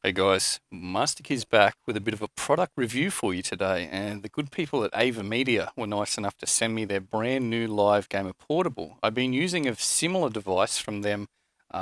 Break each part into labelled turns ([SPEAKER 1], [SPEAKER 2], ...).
[SPEAKER 1] Hey guys, Masterkey's back with a bit of a product review for you today, and the good people at Avermedia were nice enough to send me their brand new Live Gamer Portable. I've been using a similar device from them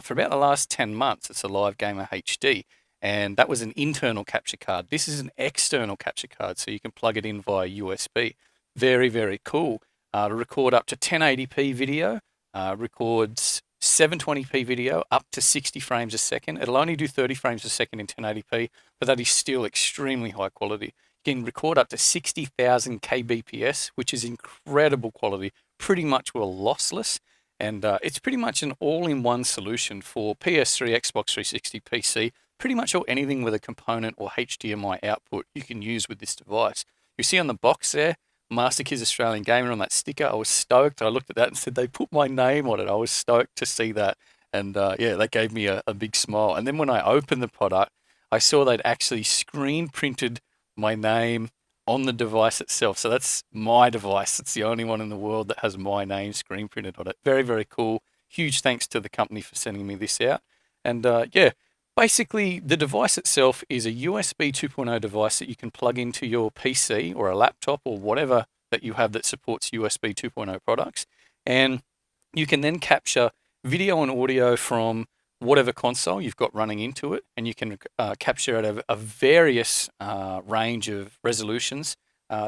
[SPEAKER 1] for about the last 10 months. It's a Live Gamer HD, and that was an internal capture card. This is an external capture card, so you can plug it in via USB. Very, very cool. To record up to 1080p video, records 720p video up to 60 frames a second. It'll only do 30 frames a second in 1080p, but that is still extremely high quality. You can record up to 60,000 kbps, which is incredible quality, pretty much well lossless. And it's pretty much an all-in-one solution for PS3, Xbox 360, PC, pretty much anything with a component or HDMI output you can use with this device. You see on the box there, Masterkey's Australian Gamer on that sticker. I was stoked. I looked at that and said, they put my name on it. I was stoked to see that. And yeah, that gave me a big smile. And then when I opened the product, I saw they'd actually screen printed my name on the device itself. So that's my device. It's the only one in the world that has my name screen printed on it. Very, very cool. Huge thanks to the company for sending me this out. And yeah, basically, the device itself is a USB 2.0 device that you can plug into your PC or a laptop or whatever that you have that supports USB 2.0 products. And you can then capture video and audio from whatever console you've got running into it. And you can capture at a various range of resolutions.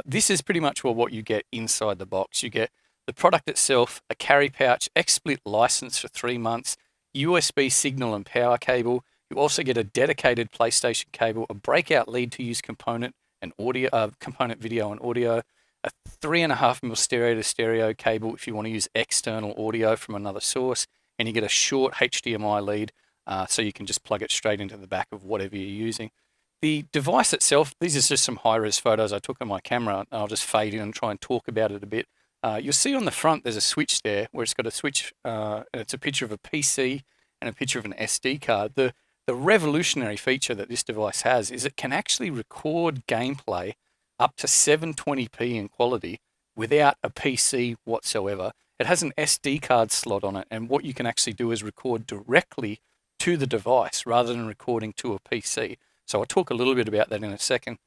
[SPEAKER 1] This is pretty much what you get inside the box. You get the product itself, a carry pouch, XSplit license for 3 months, USB signal and power cable. You also get a dedicated PlayStation cable, a breakout lead to use component and audio, component video and audio, a 3.5mm stereo to stereo cable if you want to use external audio from another source, and you get a short HDMI lead so you can just plug it straight into the back of whatever you're using. The device itself, these are just some high-res photos I took on my camera, and I'll just fade in and try and talk about it a bit. You'll see on the front there's a switch there where it's got a switch, and it's a picture of a PC and a picture of an SD card. The revolutionary feature that this device has is it can actually record gameplay up to 720p in quality without a PC whatsoever. It has an SD card slot on it, and what you can actually do is record directly to the device rather than recording to a PC. So I'll talk a little bit about that in a second.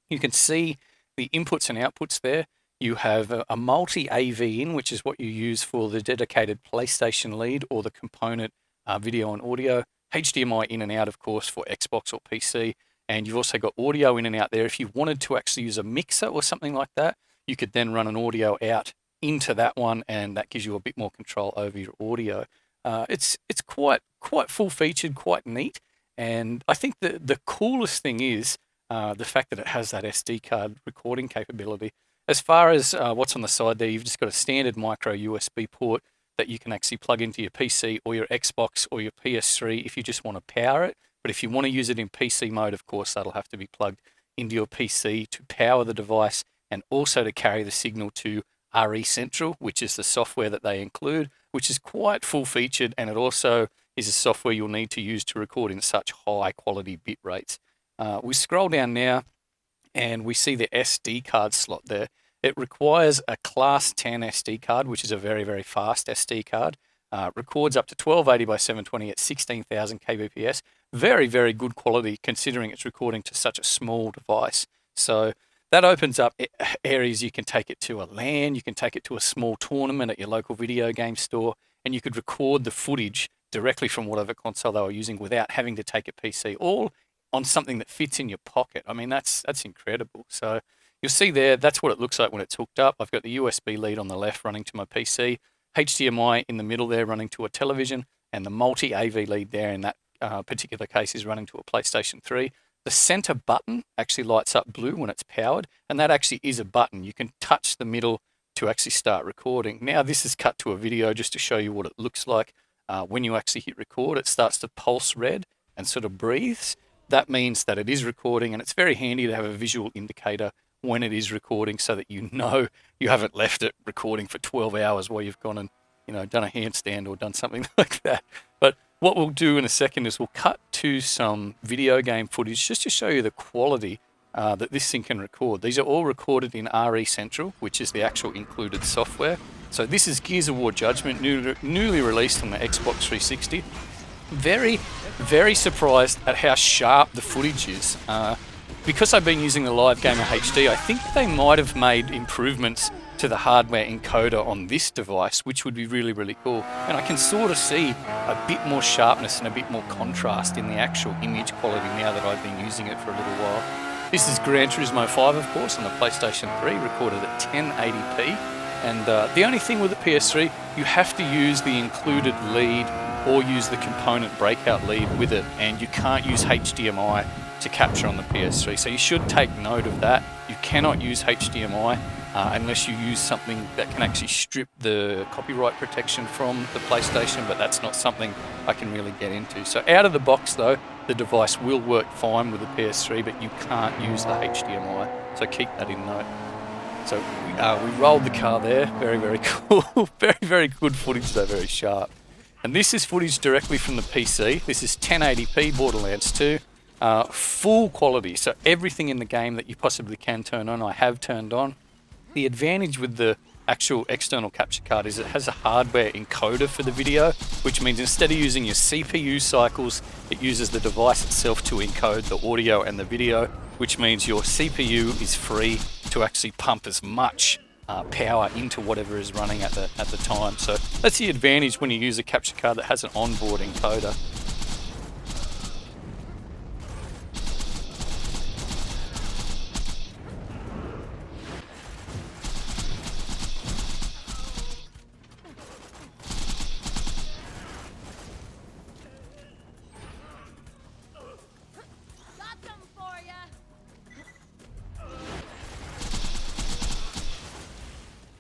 [SPEAKER 1] You can see the inputs and outputs there. You have a multi-AV in, which is what you use for the dedicated PlayStation lead or the component video and audio. HDMI in and out, of course, for Xbox or PC. And you've also got audio in and out there. If you wanted to actually use a mixer or something like that, you could then run an audio out into that one, and that gives you a bit more control over your audio. It's quite full-featured, quite neat. And I think the coolest thing is the fact that it has that SD card recording capability. As far as what's on the side there, you've just got a standard micro USB port that you can actually plug into your PC or your Xbox or your PS3 if you just want to power it. But if you want to use it in PC mode, of course, that'll have to be plugged into your PC to power the device and also to carry the signal to RE Central, which is the software that they include, which is quite full-featured, and it also is a software you'll need to use to record in such high-quality bit rates. We scroll down now, and we see the SD card slot there. It requires a Class 10 SD card, which is a very, very fast SD card. Records up to 1280 by 720 at 16,000 kbps. Very, very good quality considering it's recording to such a small device. So that opens up areas you can take it to a LAN, you can take it to a small tournament at your local video game store, and you could record the footage directly from whatever console they were using without having to take a PC, all on something that fits in your pocket. I mean, that's incredible. So you'll see there, that's what it looks like when it's hooked up. I've got the USB lead on the left running to my PC, HDMI in the middle there running to a television, and the multi-AV lead there in that particular case is running to a PlayStation 3. The center button actually lights up blue when it's powered, and that actually is a button. You can touch the middle to actually start recording. Now this is cut to a video just to show you what it looks like. When you actually hit record, it starts to pulse red and sort of breathes. That means that it is recording, and it's very handy to have a visual indicator when it is recording so that you know you haven't left it recording for 12 hours while you've gone and done a handstand or done something like that. But what we'll do in a second is we'll cut to some video game footage just to show you the quality that this thing can record. These are all recorded in RE Central, which is the actual included software. So this is Gears of War Judgment, newly released on the Xbox 360. Very, very surprised at how sharp the footage is. Because I've been using the Live Gamer HD, I think they might have made improvements to the hardware encoder on this device, which would be really, really cool. And I can sort of see a bit more sharpness and a bit more contrast in the actual image quality now that I've been using it for a little while. This is Gran Turismo 5, of course, on the PlayStation 3, recorded at 1080p. And the only thing with the PS3, you have to use the included lead or use the component breakout lead with it, and you can't use HDMI to capture on the PS3. So you should take note of that. You cannot use HDMI unless you use something that can actually strip the copyright protection from the PlayStation, but that's not something I can really get into. So out of the box though, the device will work fine with the PS3, but you can't use the HDMI. So keep that in note. So we rolled the car there. Very, very cool. Very, very good footage though, very sharp. And this is footage directly from the PC. This is 1080p Borderlands 2. Full quality, so everything in the game that you possibly can turn on, I have turned on. The advantage with the actual external capture card is it has a hardware encoder for the video, which means instead of using your CPU cycles, it uses the device itself to encode the audio and the video, which means your CPU is free to actually pump as much power into whatever is running at the time. So that's the advantage when you use a capture card that has an onboard encoder.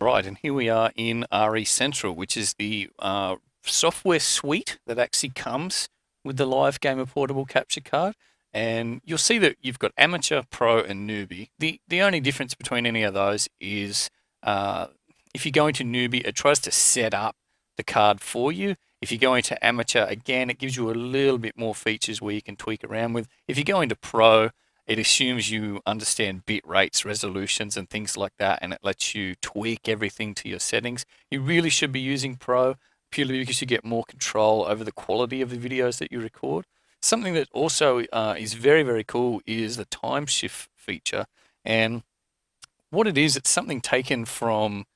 [SPEAKER 1] Right, and here we are in RE Central, which is the software suite that actually comes with the Live Gamer Portable capture card. And you'll see that you've got Amateur, Pro, and Newbie. The only difference between any of those is if you go into Newbie, it tries to set up the card for you. If you go into Amateur, again, it gives you a little bit more features where you can tweak around with. If you go into Pro, it assumes you understand bit rates, resolutions, and things like that, and it lets you tweak everything to your settings. You really should be using Pro purely because you get more control over the quality of the videos that you record. Something that also is very, very cool is the time shift feature. And what it is, it's something taken from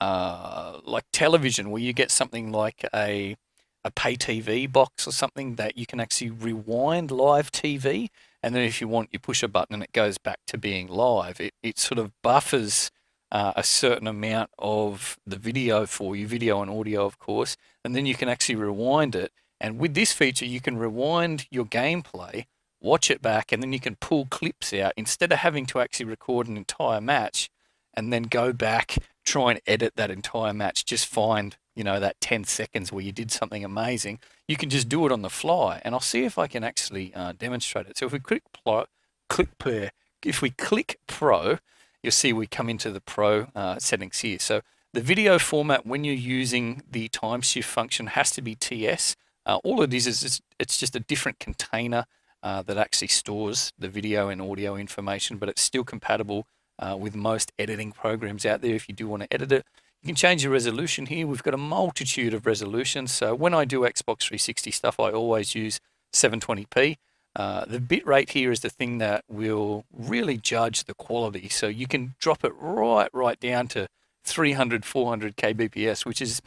[SPEAKER 1] like television, where you get something like a pay TV box or something that you can actually rewind live TV. And then if you want, you push a button and it goes back to being live. It sort of buffers a certain amount of the video for you, video and audio, of course, and then you can actually rewind it. And with this feature, you can rewind your gameplay, watch it back, and then you can pull clips out instead of having to actually record an entire match and then go back, try and edit that entire match, just find, you know, that 10 seconds where you did something amazing. You can just do it on the fly, and I'll see if I can actually demonstrate it. So if we click Pro, you'll see we come into the Pro settings here. So the video format, when you're using the time shift function, has to be TS. All it is it's just a different container that actually stores the video and audio information, but it's still compatible with most editing programs out there if you do want to edit it. You can change the resolution here. We've got a multitude of resolutions. So when I do Xbox 360 stuff, I always use 720p. The bit rate here is the thing that will really judge the quality. So you can drop it right down to 300, 400 kbps, which is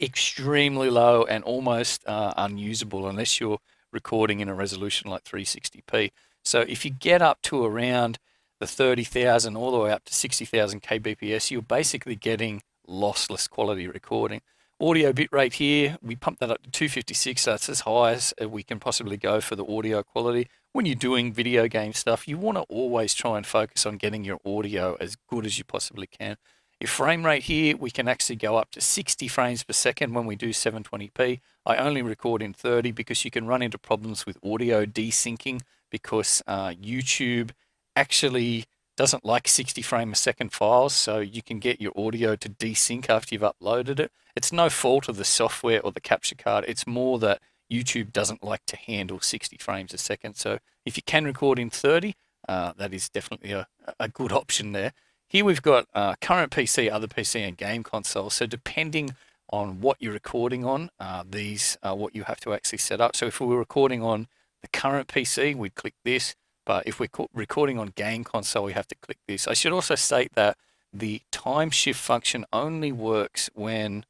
[SPEAKER 1] extremely low and almost unusable unless you're recording in a resolution like 360p. So if you get up to around the 30,000 all the way up to 60,000 kbps, you're basically getting lossless quality recording. Audio bitrate here, we pump that up to 256, so that's as high as we can possibly go for the audio quality. When you're doing video game stuff, you want to always try and focus on getting your audio as good as you possibly can. Your frame rate here, we can actually go up to 60 frames per second when we do 720p. I only record in 30 because you can run into problems with audio desyncing because YouTube actually doesn't like 60 frame a second files, so you can get your audio to desync after you've uploaded it. It's no fault of the software or the capture card. It's more that YouTube doesn't like to handle 60 frames a second. So if you can record in 30, that is definitely a good option there. Here we've got current PC, other PC, and game console. So depending on what you're recording on. These are what you have to actually set up. So if we were recording on the current PC, we'd click this. But if we're recording on game console, we have to click this. I should also state that the time shift function only works when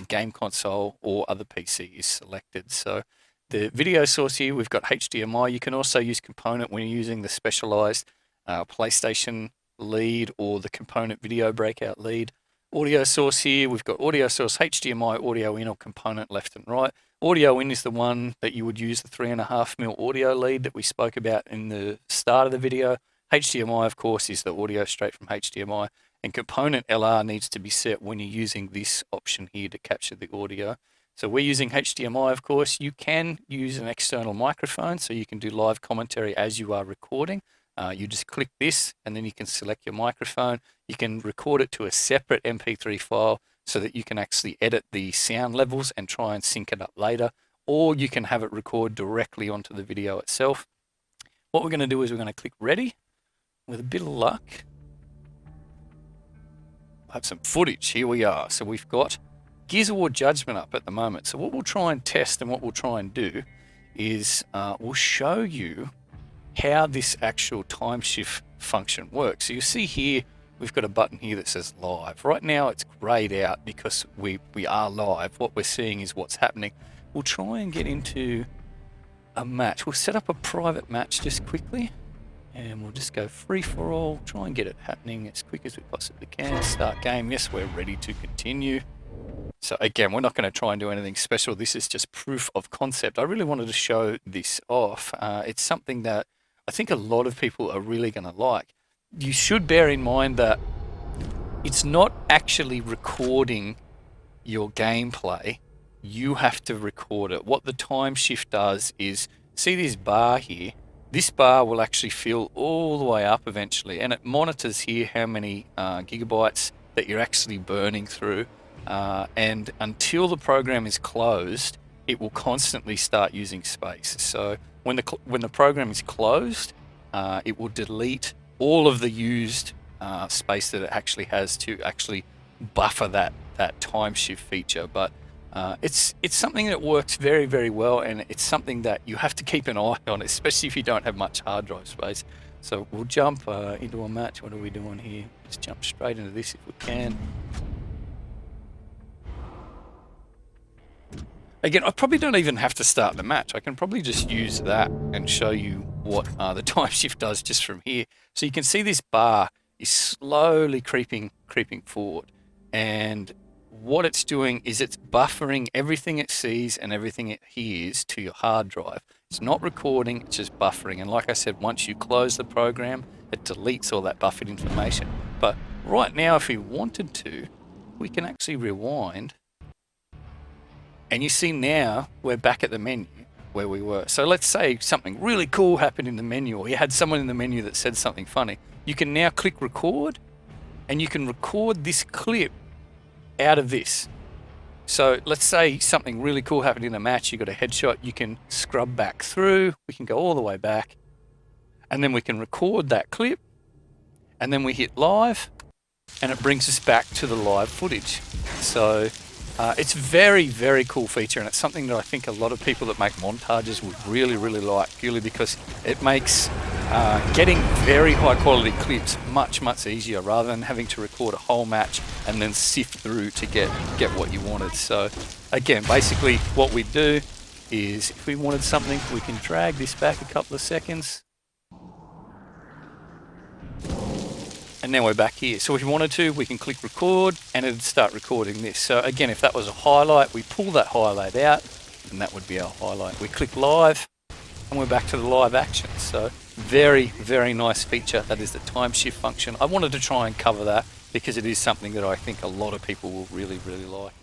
[SPEAKER 1] game console or other PC is selected. So the video source here, we've got HDMI. You can also use component when you're using the specialized PlayStation lead or the component video breakout lead. Audio source here, we've got audio source, HDMI, audio in, or component left and right. Audio in is the one that you would use, the 3.5mm audio lead that we spoke about in the start of the video. HDMI, of course, is the audio straight from HDMI. And component LR needs to be set when you're using this option here to capture the audio. So we're using HDMI, of course. You can use an external microphone, so you can do live commentary as you are recording. You just click this, and then you can select your microphone. You can record it to a separate MP3 file so that you can actually edit the sound levels and try and sync it up later, or you can have it record directly onto the video itself. What we're going to do is we're going to click ready. With a bit of luck, we'll have some footage. Here we are. So we've got Gears of War Judgment up at the moment. So what we'll try and test and what we'll try and do is we'll show you how this actual time shift function works. So you see here, we've got a button here that says live. Right now it's grayed out because we are live. What we're seeing is what's happening. We'll try and get into a match. We'll set up a private match just quickly, and we'll just go free for all, try and get it happening as quick as we possibly can. Start game. Yes, we're ready to continue. So again, we're not going to try and do anything special. This is just proof of concept. I really wanted to show this off. It's something that I think a lot of people are really going to like. You should bear in mind that it's not actually recording your gameplay. You have to record it. What the time shift does is, see this bar here? This bar will actually fill all the way up eventually, and it monitors here how many gigabytes that you're actually burning through. And until the program is closed, it will constantly start using space. So when the program is closed, it will delete all of the used space that it actually has to actually buffer that time shift feature. But it's something that works very, very well, and it's something that you have to keep an eye on, especially if you don't have much hard drive space. So we'll jump into a match. What are we doing here? Just jump straight into this if we can. Again, I probably don't even have to start the match. I can probably just use that and show you what the time shift does just from here. So you can see this bar is slowly creeping forward. And what it's doing is it's buffering everything it sees and everything it hears to your hard drive. It's not recording, it's just buffering. And like I said, once you close the program, it deletes all that buffered information. But right now, if we wanted to, we can actually rewind. And you see now we're back at the menu where we were. So let's say something really cool happened in the menu, or you had someone in the menu that said something funny. You can now click record, and you can record this clip out of this. So let's say something really cool happened in a match, you got a headshot, you can scrub back through, we can go all the way back, and then we can record that clip, and then we hit live, and it brings us back to the live footage. So it's very, very cool feature, and it's something that I think a lot of people that make montages would really, really like, purely because it makes getting very high quality clips much, much easier, rather than having to record a whole match and then sift through to get what you wanted. So again, basically what we do is, if we wanted something, we can drag this back a couple of seconds. And now we're back here. So if we wanted to, we can click record and it'd start recording this. So again, if that was a highlight, we pull that highlight out and that would be our highlight. We click live and we're back to the live action. So very, very nice feature. That is the time shift function. I wanted to try and cover that because it is something that I think a lot of people will really, really like.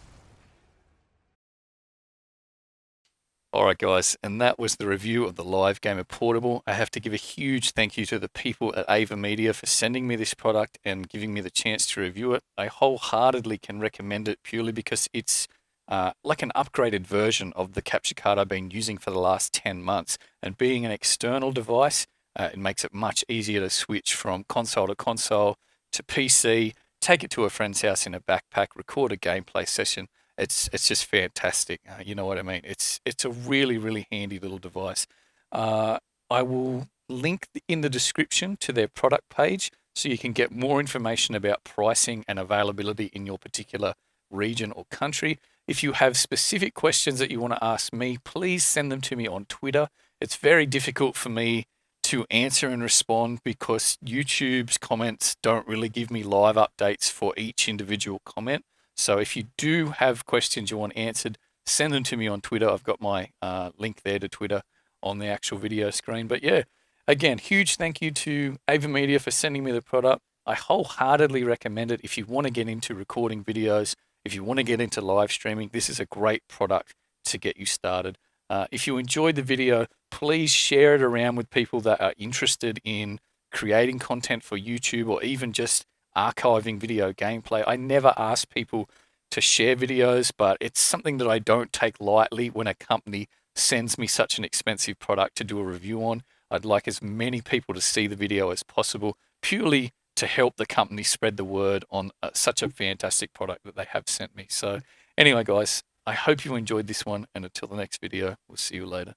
[SPEAKER 1] Alright guys, and that was the review of the Live Gamer Portable. I have to give a huge thank you to the people at Avermedia for sending me this product and giving me the chance to review it. I wholeheartedly can recommend it purely because it's like an upgraded version of the capture card I've been using for the last 10 months. And being an external device, it makes it much easier to switch from console to PC, take it to a friend's house in a backpack, record a gameplay session, It's just fantastic. You know what I mean? It's a really, really handy little device. Uh, I will link in the description to their product page so you can get more information about pricing and availability in your particular region or country. If you have specific questions that you want to ask me, please send them to me on Twitter. It's very difficult for me to answer and respond because YouTube's comments don't really give me live updates for each individual comment. So if you do have questions you want answered, send them to me on Twitter. I've got my link there to Twitter on the actual video screen. But yeah, again, huge thank you to Avermedia for sending me the product. I wholeheartedly recommend it if you want to get into recording videos, if you want to get into live streaming. This is a great product to get you started. If you enjoyed the video, please share it around with people that are interested in creating content for YouTube or even just archiving video gameplay. I never ask people to share videos, but it's something that I don't take lightly when a company sends me such an expensive product to do a review on. I'd like as many people to see the video as possible, purely to help the company spread the word on such a fantastic product that they have sent me. So anyway, guys, I hope you enjoyed this one, and until the next video, we'll see you later.